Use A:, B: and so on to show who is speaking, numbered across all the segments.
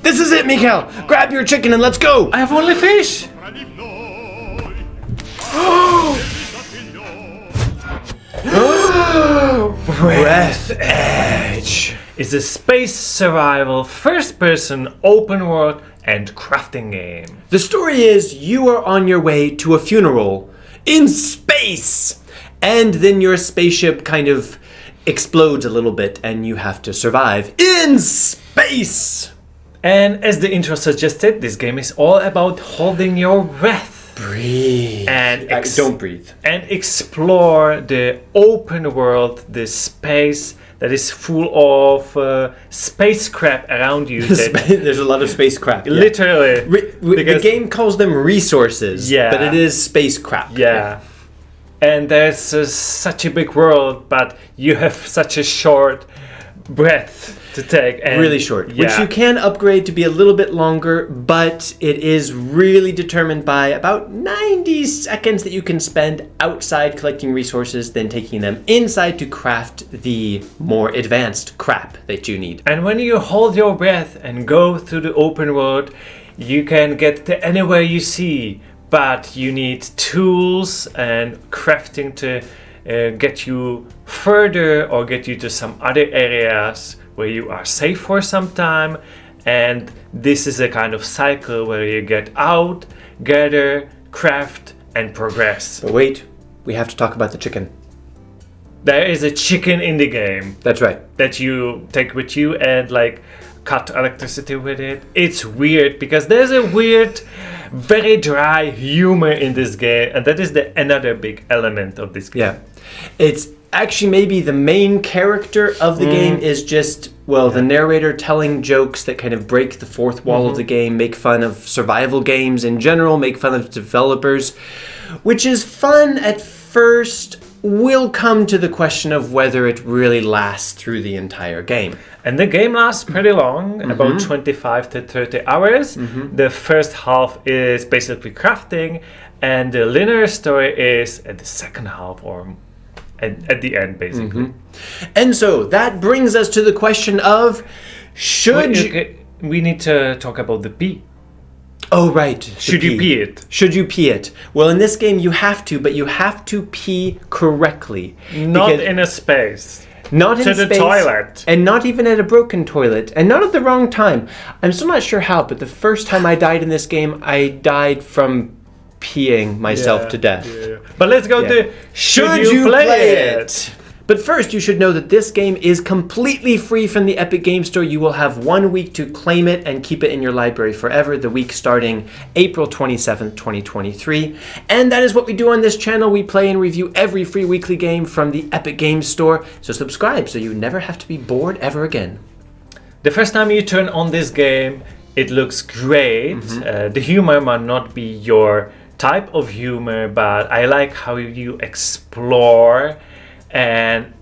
A: This is it, Mikael! Grab your chicken and let's go!
B: I have only fish!
A: Breathedge
B: It's a space survival, first-person, open world, and crafting game.
A: The story is you are on your way to a funeral in space! And then your spaceship kind of explodes a little bit and you have to survive in space!
B: And as the intro suggested, this game is all about holding your breath.
A: Breathe.
B: And
A: Don't breathe.
B: And explore the open world, the space that is full of space crap around you.
A: There's a lot of space crap. Yeah.
B: Literally.
A: The game calls them resources, but it is space crap.
B: Yeah. And there's such a big world, but you have such a short breath to take. And
A: really short, which you can upgrade to be a little bit longer, but it is really determined by about 90 seconds that you can spend outside collecting resources, then taking them inside to craft the more advanced crap that you need.
B: And when you hold your breath and go through the open world, you can get to anywhere you see, but you need tools and crafting to get you further or get you to some other areas where you are safe for some time. And this is a kind of cycle where you get out, gather, craft, and progress.
A: But wait, we have to talk about the chicken.
B: There is a chicken in the game.
A: That's right.
B: That you take with you and like cut electricity with it. It's weird because there's a weird, very dry humor in this game, and that is another big element of this game.
A: Yeah, it's actually maybe the main character of the game is just the narrator telling jokes that kind of break the fourth wall of the game, make fun of survival games in general, make fun of developers, which is fun at first. Will come to the question of whether it really lasts through the entire game.
B: And the game lasts pretty long, about 25 to 30 hours. The first half is basically crafting, and the linear story is at the second half or at the end, basically.
A: And so that brings us to the question of
B: we need to talk about the pee.
A: Oh, right.
B: Should you pee it?
A: Should you pee it? Well, in this game, you have to, but you have to pee correctly.
B: Not in a space.
A: Not in
B: to
A: space.
B: The toilet.
A: And not even at a broken toilet. And not at the wrong time. I'm still not sure how, but the first time I died in this game, I died from peeing myself to death.
B: Yeah. But let's go to Should you play it?
A: But first, you should know that this game is completely free from the Epic Game Store. You will have 1 week to claim it and keep it in your library forever, the week starting April 27th, 2023. And that is what we do on this channel. We play and review every free weekly game from the Epic Game Store. So subscribe so you never have to be bored ever again.
B: The first time you turn on this game, it looks great. The humor might not be your type of humor, but I like how you explore. And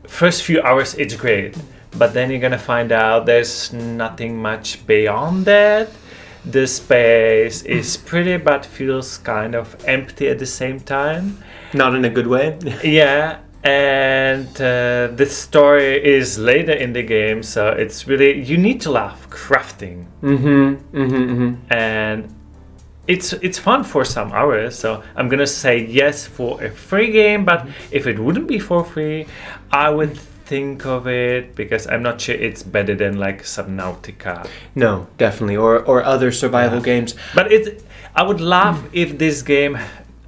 B: first few hours it's great, but then you're gonna find out there's nothing much beyond that. The space is pretty but feels kind of empty at the same time.
A: Not in a good way.
B: Yeah, and the story is later in the game, so it's really, you need to love crafting. And it's fun for some hours, so I'm gonna say yes for a free game, but if it wouldn't be for free, I would think of it because I'm not sure it's better than like Subnautica.
A: No, definitely, or other survival games.
B: But I would love if this game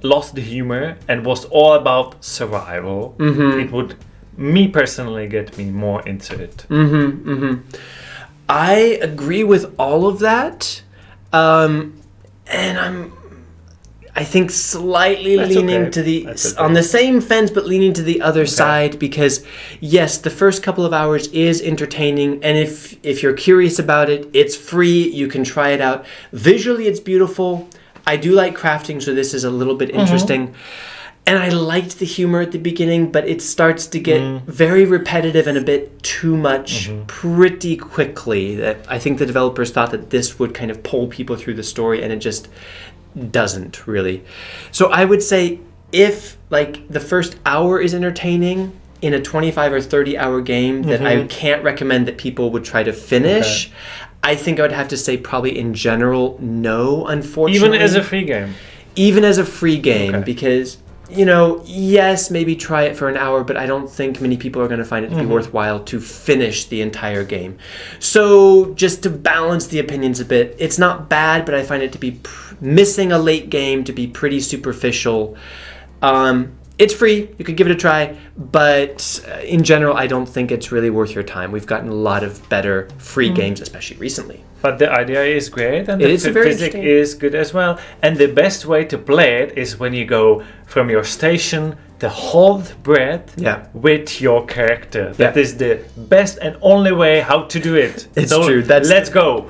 B: lost the humor and was all about survival. It would, me personally, get me more into it.
A: I agree with all of that. And I think slightly leaning to on the same fence, but leaning to the other side, because yes, the first couple of hours is entertaining, and if you're curious about it, it's free. You can try it out. Visually, it's beautiful. I do like crafting, so this is a little bit interesting. And I liked the humor at the beginning, but it starts to get very repetitive and a bit too much pretty quickly. That I think the developers thought that this would kind of pull people through the story, and it just doesn't really. So I would say if like the first hour is entertaining in a 25 or 30 hour game that I can't recommend that people would try to finish. I think I would have to say probably in general, no, unfortunately.
B: Even as a free game?
A: Even as a free game, because, you know, yes, maybe try it for an hour, but I don't think many people are going to find it to be worthwhile to finish the entire game. So just to balance the opinions a bit, it's not bad, but I find it to be missing a late game, to be pretty superficial. It's free, you could give it a try, but in general, I don't think it's really worth your time. We've gotten a lot of better free games, especially recently.
B: But the idea is great, and
A: it
B: the
A: is very
B: physics is good as well. And the best way to play it is when you go from your station to hold breath with your character. That is the best and only way how to do it.
A: It's true.
B: Let's go.